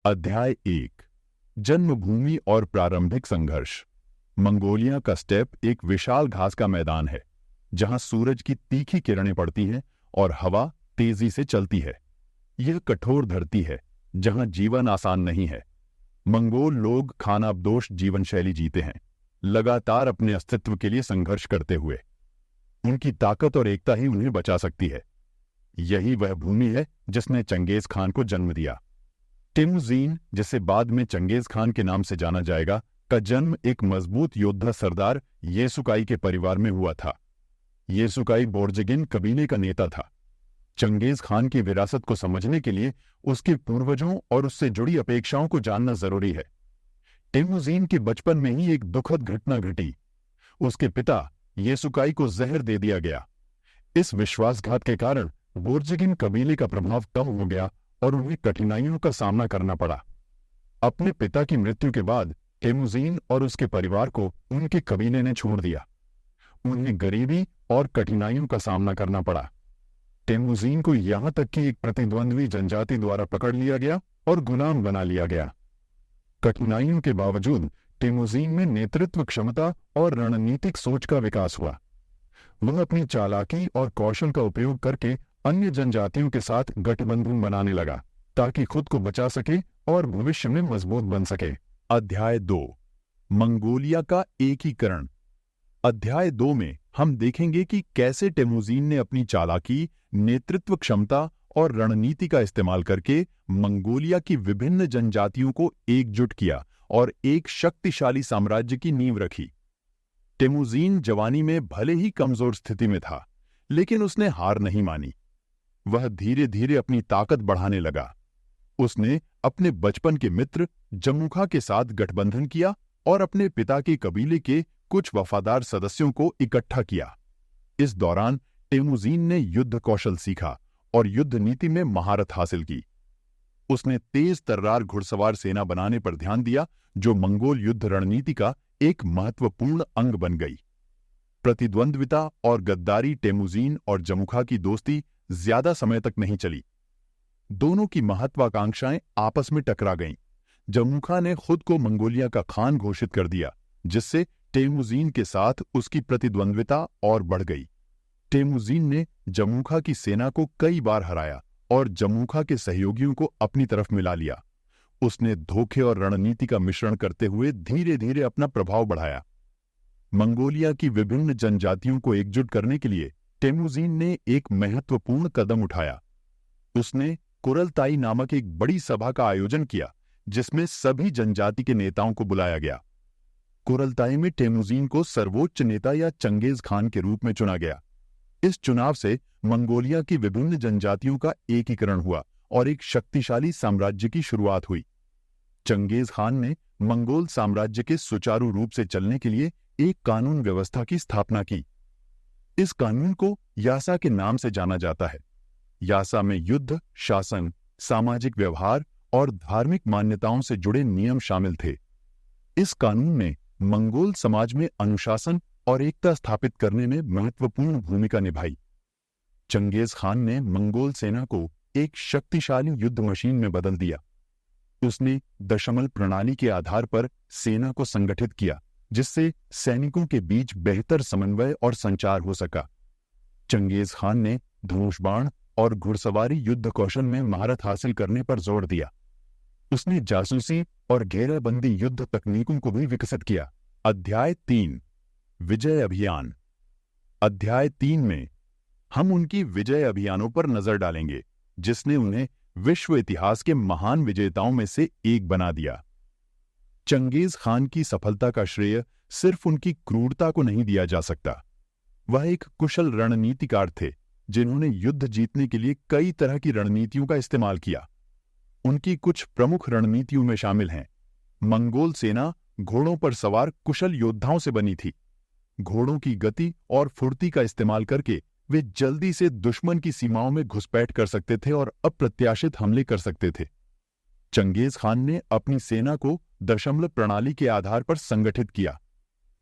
अध्याय 1। जन्मभूमि और प्रारंभिक संघर्ष। मंगोलिया का स्टेप एक विशाल घास का मैदान है जहां सूरज की तीखी किरणें पड़ती हैं और हवा तेजी से चलती है। यह कठोर धरती है जहां जीवन आसान नहीं है। मंगोल लोग खानाबदोश जीवन शैली जीते हैं, लगातार अपने अस्तित्व के लिए संघर्ष करते हुए। उनकी ताकत और एकता ही उन्हें बचा सकती है। यही वह भूमि है जिसने चंगेज खान को जन्म दिया। टेमुजीन, जिसे बाद में चंगेज खान के नाम से जाना जाएगा, का जन्म एक मजबूत योद्धा सरदार येसुकाई के परिवार में हुआ था। येसुकाई बोर्जगिन कबीले का नेता था। चंगेज खान की विरासत को समझने के लिए उसके पूर्वजों और उससे जुड़ी अपेक्षाओं को जानना जरूरी है। टेमुजीन के बचपन में ही एक दुखद घटना घटी। उसके पिता येसुकाई को जहर दे दिया गया। इस विश्वासघात के कारण बोर्जगिन कबीले का प्रभाव कम हो गया और उन्हें कठिनाइयों का सामना करना पड़ा। अपने पिता की मृत्यु के बाद टेमुजीन और उसके परिवार को उनके कबीले ने छोड़ दिया। उन्हें गरीबी और कठिनाइयों का सामना करना पड़ा। टेमुजीन को यहां तक कि एक प्रतिद्वंद्वी जनजाति द्वारा पकड़ लिया गया और गुलाम बना लिया गया। कठिनाइयों के बावजूद टेमुजीन में नेतृत्व क्षमता और रणनीतिक सोच का विकास हुआ। वह अपनी चालाकी और कौशल का उपयोग करके अन्य जनजातियों के साथ गठबंधन बनाने लगा ताकि खुद को बचा सके और भविष्य में मजबूत बन सके। अध्याय 2। मंगोलिया का एकीकरण। अध्याय 2 में हम देखेंगे कि कैसे टेमुजीन ने अपनी चालाकी, नेतृत्व क्षमता और रणनीति का इस्तेमाल करके मंगोलिया की विभिन्न जनजातियों को एकजुट किया और एक शक्तिशाली साम्राज्य की नींव रखी। टेमुजीन जवानी में भले ही कमजोर स्थिति में था, लेकिन उसने हार नहीं मानी। वह धीरे धीरे अपनी ताकत बढ़ाने लगा। उसने अपने बचपन के मित्र जमुखा के साथ गठबंधन किया और अपने पिता के कबीले के कुछ वफादार सदस्यों को इकट्ठा किया। इस दौरान टेमुजीन ने युद्ध कौशल सीखा और युद्ध नीति में महारत हासिल की। उसने तेज तर्रार घुड़सवार सेना बनाने पर ध्यान दिया, जो मंगोल युद्ध रणनीति का एक महत्वपूर्ण अंग बन गई। प्रतिद्वंद्विता और गद्दारी टेमुजीन और जमुखा की दोस्ती ज्यादा समय तक नहीं चली। दोनों की महत्वाकांक्षाएं आपस में टकरा गईं। जमुखा ने खुद को मंगोलिया का खान घोषित कर दिया, जिससे टेमुजीन के साथ उसकी प्रतिद्वंद्विता और बढ़ गई। टेमुजीन ने जमुखा की सेना को कई बार हराया और जमुखा के सहयोगियों को अपनी तरफ मिला लिया। उसने धोखे और रणनीति का मिश्रण करते हुए धीरे धीरे अपना प्रभाव बढ़ाया। मंगोलिया की विभिन्न जनजातियों को एकजुट करने के लिए टेमुजीन ने एक महत्वपूर्ण कदम उठाया। उसने कुरलताई नामक एक बड़ी सभा का आयोजन किया, जिसमें सभी जनजाति के नेताओं को बुलाया गया। कुरलताई में टेमुजीन को सर्वोच्च नेता या चंगेज खान के रूप में चुना गया। इस चुनाव से मंगोलिया की विभिन्न जनजातियों का एकीकरण हुआ और एक शक्तिशाली साम्राज्य की शुरुआत हुई। चंगेज खान ने मंगोल साम्राज्य के सुचारू रूप से चलने के लिए एक कानून व्यवस्था की स्थापना की। इस कानून को यासा के नाम से जाना जाता है। यासा में युद्ध, शासन, सामाजिक व्यवहार और धार्मिक मान्यताओं से जुड़े नियम शामिल थे। इस कानून ने मंगोल समाज में अनुशासन और एकता स्थापित करने में महत्वपूर्ण भूमिका निभाई। चंगेज खान ने मंगोल सेना को एक शक्तिशाली युद्ध मशीन में बदल दिया। उसने दशमल प्रणाली के आधार पर सेना को संगठित किया, जिससे सैनिकों के बीच बेहतर समन्वय और संचार हो सका। चंगेज खान ने धनुष बाण और घुड़सवारी युद्ध कौशल में महारत हासिल करने पर जोर दिया। उसने जासूसी और घेराबंदी युद्ध तकनीकों को भी विकसित किया। अध्याय 3। विजय अभियान। अध्याय 3 में हम उनकी विजय अभियानों पर नजर डालेंगे, जिसने उन्हें विश्व इतिहास के महान विजेताओं में से एक बना दिया। चंगेज खान की सफलता का श्रेय सिर्फ उनकी क्रूरता को नहीं दिया जा सकता। वह एक कुशल रणनीतिकार थे, जिन्होंने युद्ध जीतने के लिए कई तरह की रणनीतियों का इस्तेमाल किया। उनकी कुछ प्रमुख रणनीतियों में शामिल हैं: मंगोल सेना घोड़ों पर सवार कुशल योद्धाओं से बनी थी। घोड़ों की गति और फुर्ती का इस्तेमाल करके वे जल्दी से दुश्मन की सीमाओं में घुसपैठ कर सकते थे और अप्रत्याशित हमले कर सकते थे। चंगेज खान ने अपनी सेना को दशमलव प्रणाली के आधार पर संगठित किया।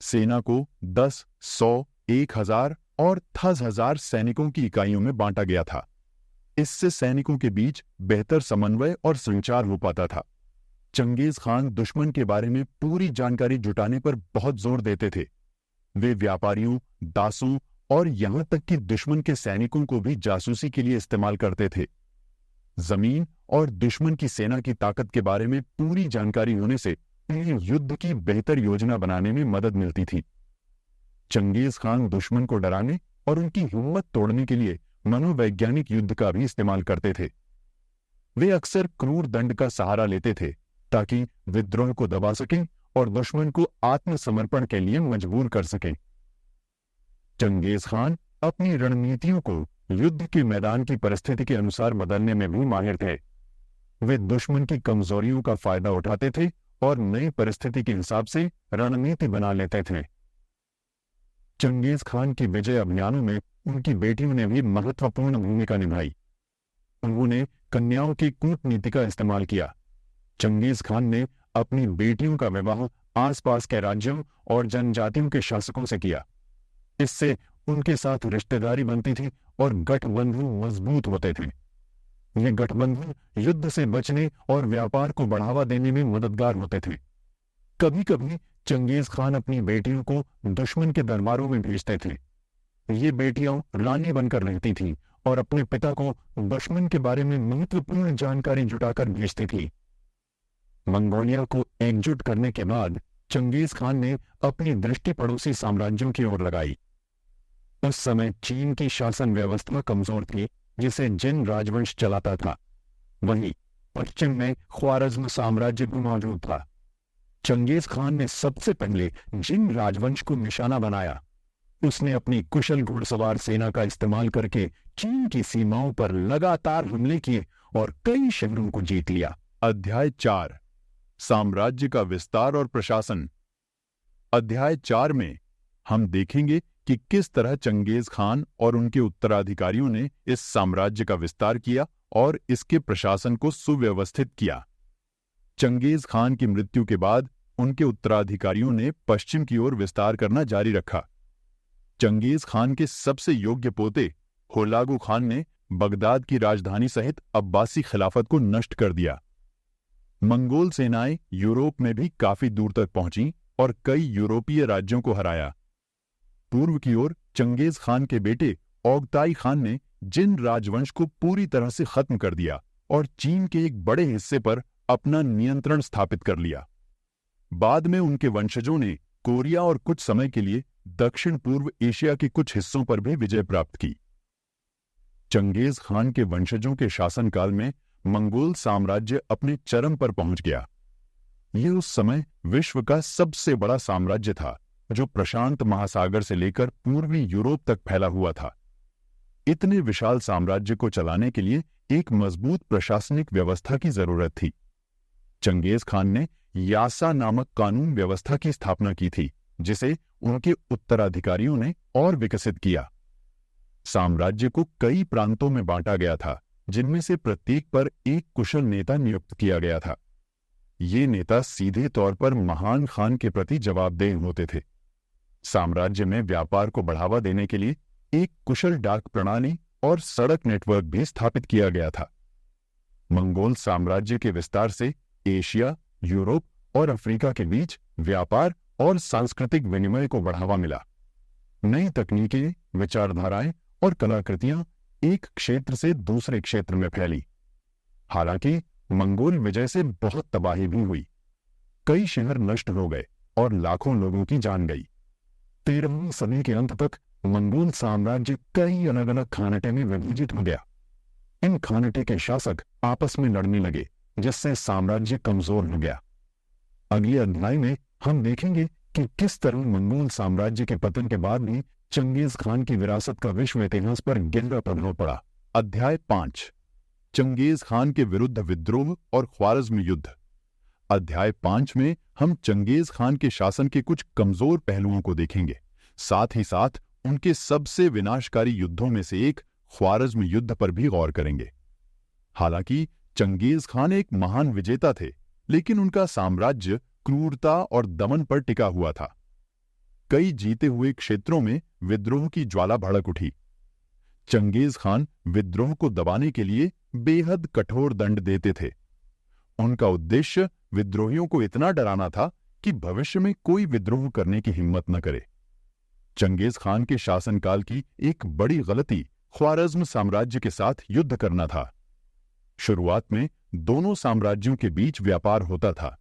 सेना को 10, 100, 1000 और 10,000 सैनिकों की इकाइयों में बांटा गया था। इससे सैनिकों के बीच बेहतर समन्वय और संचार हो पाता था। चंगेज खान दुश्मन के बारे में पूरी जानकारी जुटाने पर बहुत जोर देते थे। वे व्यापारियों, दासों और यहां तक कि दुश्मन के सैनिकों को भी जासूसी के लिए इस्तेमाल करते थे। जमीन और दुश्मन की सेना की ताकत के बारे में पूरी जानकारी होने से उन्हें युद्ध की बेहतर योजना बनाने में मदद मिलती थी। चंगेज खान दुश्मन को डराने और उनकी हिम्मत तोड़ने के लिए मनोवैज्ञानिक युद्ध का भी इस्तेमाल करते थे। वे अक्सर क्रूर दंड का सहारा लेते थे ताकि विद्रोह को दबा सकें और दुश्मन को आत्मसमर्पण के लिए मजबूर कर सकें। चंगेज खान अपनी रणनीतियों को युद्ध के मैदान की परिस्थिति के अनुसार बदलने में भी माहिर थे। वे दुश्मन की कमजोरियों का फायदा उठाते थे और नई परिस्थिति के हिसाब से रणनीति बना लेते थे। चंगेज खान की विजय अभियानों में उनकी बेटियों ने भी महत्वपूर्ण भूमिका निभाई। उन्होंने कन्याओं की कूटनीति का इस्तेमाल किया। चंगेज खान ने अपनी बेटियों का विवाह आसपास के राज्यों और जनजातियों के शासकों से किया। इससे उनके साथ रिश्तेदारी बनती थी और गठबंधन मजबूत होते थे। ये गठबंधन युद्ध से बचने और व्यापार को बढ़ावा देने में मददगार होते थे। कभी कभी चंगेज खान अपनी बेटियों को दुश्मन के दरबारों में भेजते थे। ये बेटियां रानी बनकर रहती थीं और अपने पिता को दुश्मन के बारे में महत्वपूर्ण जानकारी जुटाकर भेजती थी। मंगोलिया को एकजुट करने के बाद चंगेज खान ने अपनी दृष्टि पड़ोसी साम्राज्यों की ओर लगाई। उस समय चीन की शासन व्यवस्था कमजोर थी, जिसे जिन राजवंश चलाता था। वहीं पश्चिम में ख्वारज़्म साम्राज्य भी मौजूद था। चंगेज खान ने सबसे पहले जिन राजवंश को निशाना बनाया। उसने अपनी कुशल घुड़सवार सेना का इस्तेमाल करके चीन की सीमाओं पर लगातार हमले किए और कई शहरों को जीत लिया। अध्याय 4 साम्राज्य का विस्तार और प्रशासन। अध्याय 4 में हम देखेंगे कि किस तरह चंगेज खान और उनके उत्तराधिकारियों ने इस साम्राज्य का विस्तार किया और इसके प्रशासन को सुव्यवस्थित किया। चंगेज खान की मृत्यु के बाद उनके उत्तराधिकारियों ने पश्चिम की ओर विस्तार करना जारी रखा। चंगेज खान के सबसे योग्य पोते होलागु खान ने बगदाद की राजधानी सहित अब्बासी खिलाफत को नष्ट कर दिया। मंगोल सेनाएं यूरोप में भी काफी दूर तक पहुंची और कई यूरोपीय राज्यों को हराया। पूर्व की ओर चंगेज खान के बेटे ओगताई खान ने जिन राजवंश को पूरी तरह से खत्म कर दिया और चीन के एक बड़े हिस्से पर अपना नियंत्रण स्थापित कर लिया। बाद में उनके वंशजों ने कोरिया और कुछ समय के लिए दक्षिण पूर्व एशिया के कुछ हिस्सों पर भी विजय प्राप्त की। चंगेज खान के वंशजों के शासनकाल में मंगोल साम्राज्य अपने चरम पर पहुंच गया। यह उस समय विश्व का सबसे बड़ा साम्राज्य था, जो प्रशांत महासागर से लेकर पूर्वी यूरोप तक फैला हुआ था। इतने विशाल साम्राज्य को चलाने के लिए एक मजबूत प्रशासनिक व्यवस्था की जरूरत थी। चंगेज खान ने यासा नामक कानून व्यवस्था की स्थापना की थी, जिसे उनके उत्तराधिकारियों ने और विकसित किया। साम्राज्य को कई प्रांतों में बांटा गया था, जिनमें से प्रत्येक पर एक कुशल नेता नियुक्त किया गया था। ये नेता सीधे तौर पर महान खान के प्रति जवाबदेह होते थे। साम्राज्य में व्यापार को बढ़ावा देने के लिए एक कुशल डाक प्रणाली और सड़क नेटवर्क भी स्थापित किया गया था। मंगोल साम्राज्य के विस्तार से एशिया, यूरोप और अफ्रीका के बीच व्यापार और सांस्कृतिक विनिमय को बढ़ावा मिला। नई तकनीकें, विचारधाराएं और कलाकृतियां एक क्षेत्र से दूसरे क्षेत्र में फैली। हालांकि मंगोल विजय से बहुत तबाही भी हुई। कई शहर नष्ट हो गए और लाखों लोगों की जान गई। 13वीं सदी के अंत तक मंगोल साम्राज्य कई अलग अलग खानटे में विभाजित हो गया। इन खानटे के शासक आपस में लड़ने लगे, जिससे साम्राज्य कमजोर हो गया। अगले अध्याय में हम देखेंगे कि किस तरह मंगोल साम्राज्य के पतन के बाद भी चंगेज खान की विरासत का विश्व इतिहास पर गहरा प्रभाव पड़ा। अध्याय 5 चंगेज खान के विरुद्ध विद्रोह और ख्वारज़्म युद्ध। अध्याय 5 में हम चंगेज खान के शासन के कुछ कमजोर पहलुओं को देखेंगे। साथ ही साथ उनके सबसे विनाशकारी युद्धों में से एक ख्वारज़्म युद्ध पर भी गौर करेंगे। हालांकि चंगेज खान एक महान विजेता थे, लेकिन उनका साम्राज्य क्रूरता और दमन पर टिका हुआ था। कई जीते हुए क्षेत्रों में विद्रोह की ज्वाला भड़क उठी। चंगेज खान विद्रोह को दबाने के लिए बेहद कठोर दंड देते थे। उनका उद्देश्य विद्रोहियों को इतना डराना था कि भविष्य में कोई विद्रोह करने की हिम्मत न करे। चंगेज खान के शासनकाल की एक बड़ी गलती ख्वारिज़्म साम्राज्य के साथ युद्ध करना था। शुरुआत में दोनों साम्राज्यों के बीच व्यापार होता था,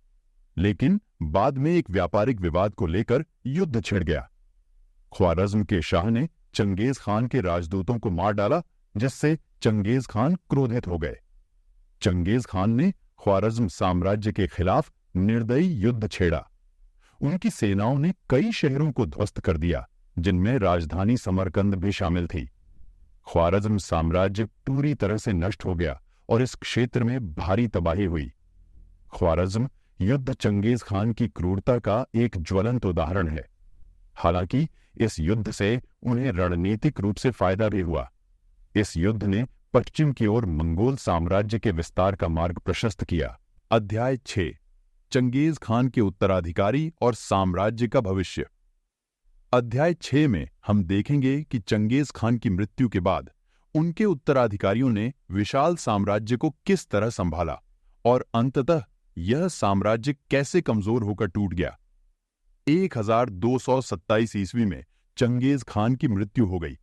लेकिन बाद में एक व्यापारिक विवाद को लेकर युद्ध छिड़ गया। ख्वारिज़्म के शाह ने चंगेज खान के राजदूतों को मार डाला, जिससे चंगेज खान क्रोधित हो गए। चंगेज खान ने ख्वारिज़्म साम्राज्य के खिलाफ निर्दयी युद्ध छेड़ा। उनकी सेनाओं ने कई शहरों को ध्वस्त कर दिया, जिनमें राजधानी समरकंद भी शामिल थी। ख्वारिज़्म साम्राज्य पूरी तरह से नष्ट हो गया और इस क्षेत्र में भारी तबाही हुई। ख्वारिज़्म युद्ध चंगेज खान की क्रूरता का एक ज्वलंत उदाहरण है। हालांकि इस युद्ध से उन्हें रणनीतिक रूप से फायदा भी हुआ। इस युद्ध ने पश्चिम की ओर मंगोल साम्राज्य के विस्तार का मार्ग प्रशस्त किया। अध्याय 6, चंगेज खान के उत्तराधिकारी और साम्राज्य का भविष्य। अध्याय 6 में हम देखेंगे कि चंगेज खान की मृत्यु के बाद उनके उत्तराधिकारियों ने विशाल साम्राज्य को किस तरह संभाला और अंततः यह साम्राज्य कैसे कमजोर होकर टूट गया। 1227 ईस्वी में चंगेज खान की मृत्यु हो गई।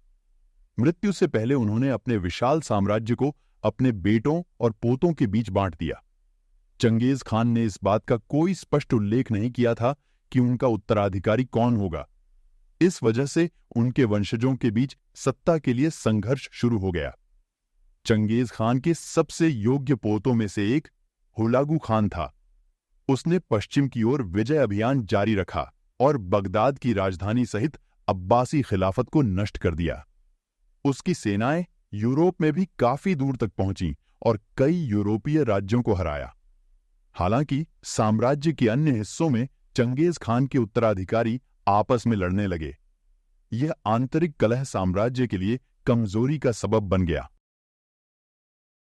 मृत्यु से पहले उन्होंने अपने विशाल साम्राज्य को अपने बेटों और पोतों के बीच बांट दिया। चंगेज खान ने इस बात का कोई स्पष्ट उल्लेख नहीं किया था कि उनका उत्तराधिकारी कौन होगा। इस वजह से उनके वंशजों के बीच सत्ता के लिए संघर्ष शुरू हो गया। चंगेज खान के सबसे योग्य पोतों में से एक हुलागू खान था। उसने पश्चिम की ओर विजय अभियान जारी रखा और बगदाद की राजधानी सहित अब्बासी खिलाफत को नष्ट कर दिया। उसकी सेनाएं यूरोप में भी काफी दूर तक पहुंची और कई यूरोपीय राज्यों को हराया। हालांकि साम्राज्य के अन्य हिस्सों में चंगेज खान के उत्तराधिकारी आपस में लड़ने लगे। यह आंतरिक कलह साम्राज्य के लिए कमजोरी का सबब बन गया।